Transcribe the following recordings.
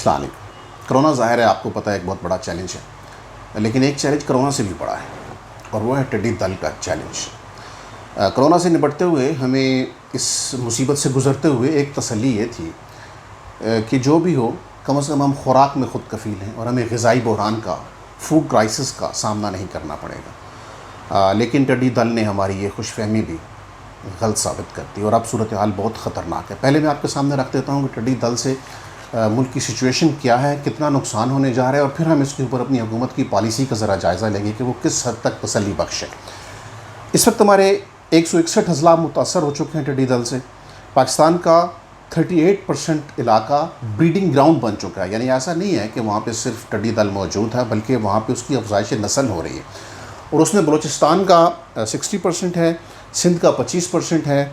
السلام علیکم۔ کرونا ظاہر ہے آپ کو پتہ ہے ایک بہت بڑا چیلنج ہے، لیکن ایک چیلنج کرونا سے بھی بڑا ہے اور وہ ہے ٹڈی دل کا چیلنج۔ کرونا سے نپٹتے ہوئے ہمیں اس مصیبت سے گزرتے ہوئے ایک تسلی یہ تھی کہ جو بھی ہو کم از کم ہم خوراک میں خود کفیل ہیں اور ہمیں غذائی بحران کا، فوڈ کرائسس کا سامنا نہیں کرنا پڑے گا۔ لیکن ٹڈی دل نے ہماری یہ خوش فہمی بھی غلط ثابت کر دی اور اب صورتحال بہت خطرناک ہے۔ پہلے میں آپ کے سامنے رکھ دیتا ہوں کہ ٹڈی دل سے ملک کی سچویشن کیا ہے، کتنا نقصان ہونے جا رہا ہے، اور پھر ہم اس کے اوپر اپنی حکومت کی پالیسی کا ذرا جائزہ لیں گے کہ وہ کس حد تک تسلی بخش ہے۔ اس وقت ہمارے 161 اضلاع متاثر ہو چکے ہیں ٹڈی دل سے۔ پاکستان کا 38% علاقہ بریڈنگ گراؤنڈ بن چکا ہے، یعنی ایسا نہیں ہے کہ وہاں پہ صرف ٹڈی دل موجود ہے، بلکہ وہاں پہ اس کی افزائش نسل ہو رہی ہے، اور اس میں بلوچستان کا 60% ہے، سندھ کا 25% ہے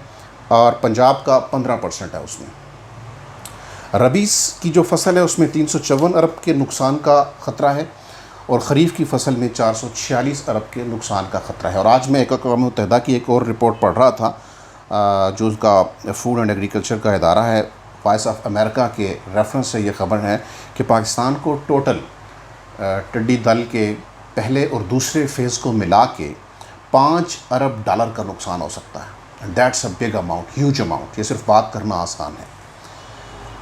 اور پنجاب کا 15% ہے۔ اس میں ربیع کی جو فصل ہے اس میں 354 ارب کے نقصان کا خطرہ ہے، اور خریف کی فصل میں 446 ارب کے نقصان کا خطرہ ہے۔ اور آج میں اقوام متحدہ کی ایک اور رپورٹ پڑھ رہا تھا جو اس کا فوڈ اینڈ ایگریکلچر کا ادارہ ہے، وائس آف امریکہ کے ریفرنس سے یہ خبر ہے کہ پاکستان کو ٹوٹل ٹڈی دل کے پہلے اور دوسرے فیز کو ملا کے $5 ارب کا نقصان ہو سکتا ہے۔ That's a big amount, huge amount. یہ صرف بات کرنا آسان ہے۔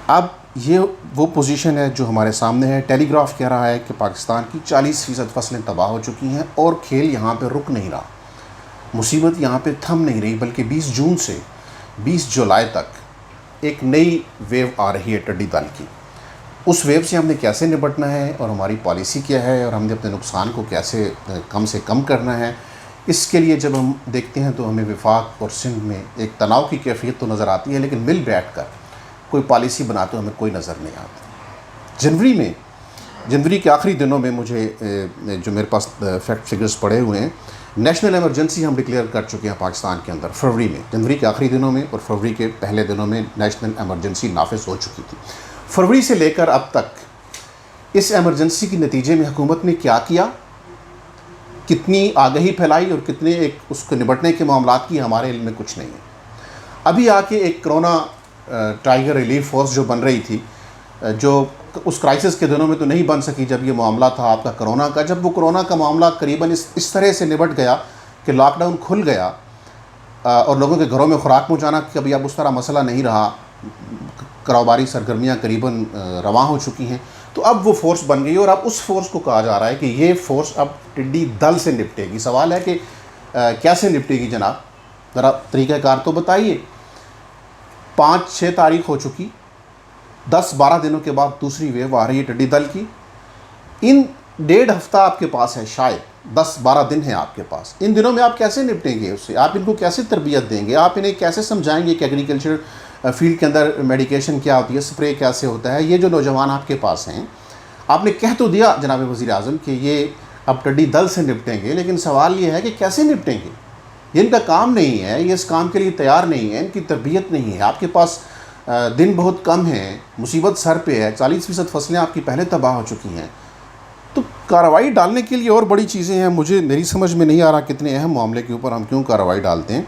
اب یہ وہ پوزیشن ہے جو ہمارے سامنے ہے۔ ٹیلی گراف کہہ رہا ہے کہ پاکستان کی 40% فصلیں تباہ ہو چکی ہیں اور کھیل یہاں پہ رک نہیں رہا، مصیبت یہاں پہ تھم نہیں رہی، بلکہ 20 جون سے 20 جولائی تک ایک نئی ویو آ رہی ہے ٹڈی دل کی۔ اس ویو سے ہم نے کیسے نپٹنا ہے اور ہماری پالیسی کیا ہے اور ہم نے اپنے نقصان کو کیسے کم سے کم کرنا ہے، اس کے لیے جب ہم دیکھتے ہیں تو ہمیں وفاق اور سندھ میں ایک تناؤ کی کیفیت تو نظر آتی ہے، لیکن مل بیٹھ کر کوئی پالیسی بناتے ہمیں کوئی نظر نہیں آتی۔ جنوری کے آخری دنوں میں مجھے جو میرے پاس فیکٹ فگرز پڑے ہوئے ہیں، نیشنل ایمرجنسی ہم ڈکلیئر کر چکے ہیں پاکستان کے اندر فروری میں، جنوری کے آخری دنوں میں اور فروری کے پہلے دنوں میں نیشنل ایمرجنسی نافذ ہو چکی تھی۔ فروری سے لے کر اب تک اس ایمرجنسی کے نتیجے میں حکومت نے کیا کیا، کتنی آگہی پھیلائی اور کتنے اس کو نپٹنے کے معاملات کی، ہمارے علم میں کچھ نہیں ہے۔ ابھی آ کے ایک کرونا ٹائیگر ریلیف فورس جو بن رہی تھی، جو اس کرائسس کے دنوں میں تو نہیں بن سکی جب یہ معاملہ تھا آپ کا کرونا کا، جب وہ کرونا کا معاملہ قریباً اس طرح سے نپٹ گیا کہ لاک ڈاؤن کھل گیا اور لوگوں کے گھروں میں خوراک پہنچانا کبھی اب اس طرح مسئلہ نہیں رہا، کاروباری سرگرمیاں قریباً رواں ہو چکی ہیں، تو اب وہ فورس بن گئی اور اب اس فورس کو کہا جا رہا ہے کہ یہ فورس اب ٹڈی دل سے نپٹے گی۔ سوال ہے کہ کیسے نپٹے گی جناب، ذرا طریقہ کار تو بتائیے۔ 5-6 تاریخ ہو چکی، 10-12 دنوں کے بعد دوسری ویو آ رہی ہے ٹڈی دل کی۔ ان 1.5 ہفتہ آپ کے پاس ہے، شاید 10-12 دن ہیں آپ کے پاس۔ ان دنوں میں آپ کیسے نپٹیں گے اس سے؟ آپ ان کو کیسے تربیت دیں گے؟ آپ انہیں کیسے سمجھائیں گے کہ ایگریکلچر فیلڈ کے اندر میڈیکیشن کیا ہوتی ہے، سپرے کیسے ہوتا ہے؟ یہ جو نوجوان آپ کے پاس ہیں، آپ نے کہہ تو دیا جناب وزیر اعظم کہ یہ اب ٹڈی دل سے نپٹیں گے، لیکن سوال یہ ہے کہ کیسے نپٹیں گے؟ یہ ان کا کام نہیں ہے، یہ اس کام کے لیے تیار نہیں ہے، ان کی تربیت نہیں ہے۔ آپ کے پاس دن بہت کم ہیں، مصیبت سر پہ ہے، 40% فصلیں آپ کی پہلے تباہ ہو چکی ہیں، تو کارروائی ڈالنے کے لیے اور بڑی چیزیں ہیں۔ میری سمجھ میں نہیں آ رہا کتنے اہم معاملے کے اوپر ہم کیوں کارروائی ڈالتے ہیں۔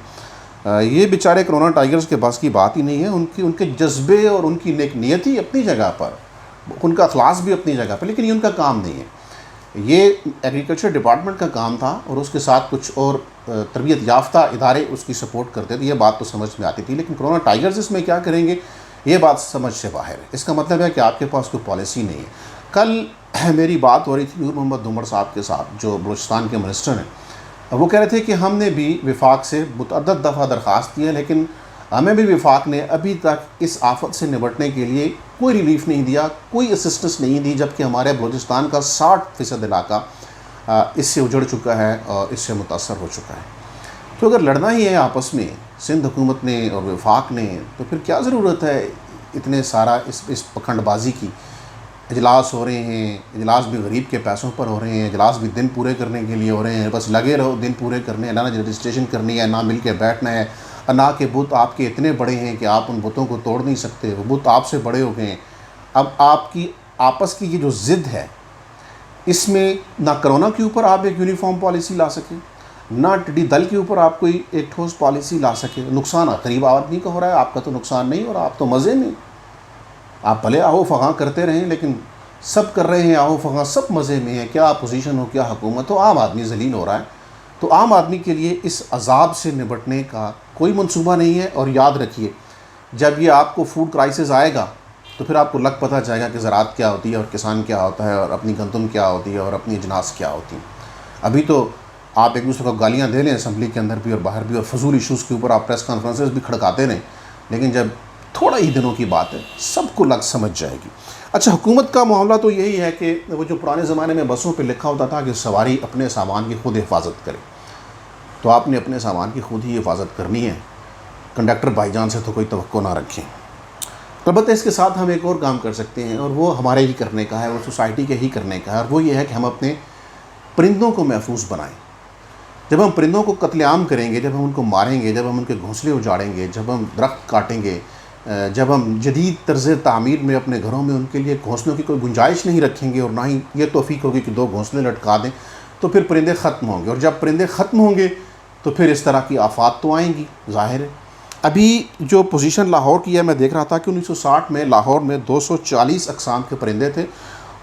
یہ بیچارے کرونا ٹائیگرز کے بس کی بات ہی نہیں ہے، ان کے جذبے اور ان کی نیک نیتی اپنی جگہ پر، ان کا اخلاص بھی اپنی جگہ پر، لیکن یہ ان کا کام نہیں ہے۔ یہ ایگریکلچر ڈپارٹمنٹ کا کام تھا اور اس کے ساتھ کچھ اور تربیت یافتہ ادارے اس کی سپورٹ کرتے تھے، یہ بات تو سمجھ میں آتی تھی، لیکن کرونا ٹائیگرز اس میں کیا کریں گے، یہ بات سمجھ سے باہر ہے۔ اس کا مطلب ہے کہ آپ کے پاس کوئی پالیسی نہیں ہے۔ کل میری بات ہو رہی تھی نور محمد دھومر صاحب کے ساتھ جو بلوچستان کے منسٹر ہیں، وہ کہہ رہے تھے کہ ہم نے بھی وفاق سے متعدد دفعہ درخواست کی ہے، لیکن ہمیں بھی وفاق نے ابھی تک اس آفت سے نپٹنے کے لیے کوئی ریلیف نہیں دیا، کوئی اسسٹنس نہیں دی، جبکہ ہمارے بلوچستان کا 60% علاقہ اس سے اجڑ چکا ہے اور اس سے متاثر ہو چکا ہے۔ تو اگر لڑنا ہی ہے آپس میں سندھ حکومت نے اور وفاق نے، تو پھر کیا ضرورت ہے اتنے سارا اس پکھنڈ بازی کی؟ اجلاس ہو رہے ہیں، اجلاس بھی غریب کے پیسوں پر ہو رہے ہیں، اجلاس بھی دن پورے کرنے کے لیے ہو رہے ہیں، بس لگے رہو دن پورے کرنے، نہ رجسٹریشن کرنی ہے، نہ مل کے بیٹھنا ہے، نہ کہ بت آپ کے اتنے بڑے ہیں کہ آپ ان بتوں کو توڑ نہیں سکتے، وہ بت آپ سے بڑے ہو گئے ہیں۔ اب آپ کی آپس کی یہ جو ضد ہے، اس میں نہ کرونا کے اوپر آپ ایک یونیفارم پالیسی لا سکیں، نہ ٹڈی دل کے اوپر آپ کوئی ایک ٹھوس پالیسی لا سکیں۔ نقصان غریب آدمی کا ہو رہا ہے، آپ کا تو نقصان نہیں، اور آپ تو مزے میں۔ آپ بھلے آہو فغاں کرتے رہیں لیکن سب کر رہے ہیں آہو فغاں، سب مزے میں ہیں، کیا اپوزیشن ہو کیا حکومت ہو، عام آدمی ذلیل ہو رہا ہے۔ تو عام آدمی کے لیے اس عذاب سے نمٹنے کا کوئی منصوبہ نہیں ہے۔ اور یاد رکھیے جب یہ آپ کو فوڈ کرائسس آئے گا تو پھر آپ کو لگ پتہ جائے گا کہ زراعت کیا ہوتی ہے اور کسان کیا ہوتا ہے اور اپنی گندم کیا ہوتی ہے اور اپنی اجناس کیا ہوتی ہیں۔ ابھی تو آپ ایک دوسرے کو گالیاں دے لیں اسمبلی کے اندر بھی اور باہر بھی، اور فضول ایشوز کے اوپر آپ پریس کانفرنسز بھی کھڑکاتے رہیں، لیکن جب تھوڑا ہی دنوں کی بات ہے سب کو لگ سمجھ جائے گی۔ اچھا، حکومت کا معاملہ تو یہی ہے کہ وہ جو پرانے زمانے میں بسوں پہ لکھا ہوتا تھا کہ سواری اپنے سامان کی خود حفاظت کرے، تو آپ نے اپنے سامان کی خود ہی حفاظت کرنی ہے، کنڈکٹر بھائی جان سے تو کوئی توقع نہ رکھیں۔ البتہ اس کے ساتھ ہم ایک اور کام کر سکتے ہیں، اور وہ ہمارے ہی کرنے کا ہے، وہ سوسائٹی کے ہی کرنے کا ہے، اور وہ یہ ہے کہ ہم اپنے پرندوں کو محفوظ بنائیں۔ جب ہم پرندوں کو قتل عام کریں گے، جب ہم ان کو ماریں گے، جب ہم ان کے گھونسلے اجاڑیں گے، جب ہم درخت کاٹیں گے، جب ہم جدید طرز تعمیر میں اپنے گھروں میں ان کے لیے گھونسلوں کی کوئی گنجائش نہیں رکھیں گے اور نہ ہی یہ توفیق ہوگی کہ 2 گھونسلے لٹکا دیں، تو پھر پرندے ختم ہوں گے، اور جب پرندے ختم ہوں گے تو پھر اس طرح کی آفات تو آئیں گی، ظاہر ہے۔ ابھی جو پوزیشن لاہور کی ہے، میں دیکھ رہا تھا کہ 1960 میں لاہور میں 240 اقسام کے پرندے تھے،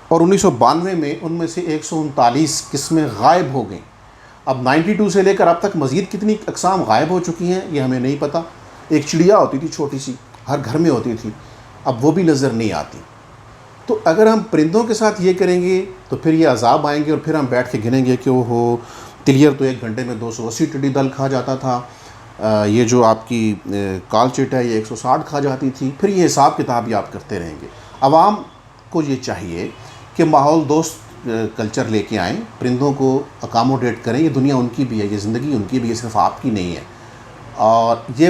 اور 1992 میں ان میں سے 139 قسمیں غائب ہو گئیں۔ اب 92 سے لے کر اب تک مزید کتنی اقسام غائب ہو چکی ہیں یہ ہمیں نہیں پتہ۔ ایک چڑیا ہوتی تھی چھوٹی سی، ہر گھر میں ہوتی تھی، اب وہ بھی نظر نہیں آتی۔ تو اگر ہم پرندوں کے ساتھ یہ کریں گے تو پھر یہ عذاب آئیں گے، اور پھر ہم بیٹھ کے گنیں گے کہ وہ ہو تلیئر تو 1 گھنٹے میں 280 ٹڈی دل کھا جاتا تھا، یہ جو آپ کی کال چٹ ہے یہ 160 کھا جاتی تھی، پھر یہ حساب کتاب ہی آپ کرتے رہیں گے۔ عوام کو یہ چاہیے کہ ماحول دوست کلچر لے کے آئیں، پرندوں کو اکاموڈیٹ کریں، یہ دنیا ان کی بھی ہے، یہ زندگی ان کی بھی ہے، صرف آپ کی نہیں ہے۔ اور یہ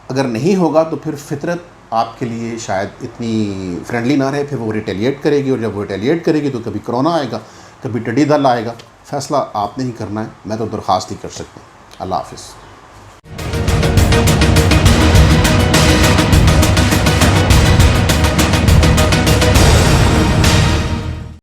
اگر نہیں ہوگا تو پھر فطرت آپ کے لیے شاید اتنی فرینڈلی نہ رہے، پھر وہ ریٹیلیٹ کرے گی، اور جب وہ ریٹیلیٹ کرے گی تو کبھی کرونا آئے گا، کبھی ٹڈی دل آئے گا۔ فیصلہ آپ نے ہی کرنا ہے، میں تو درخواست ہی کر سکتا ہوں۔ اللہ حافظ۔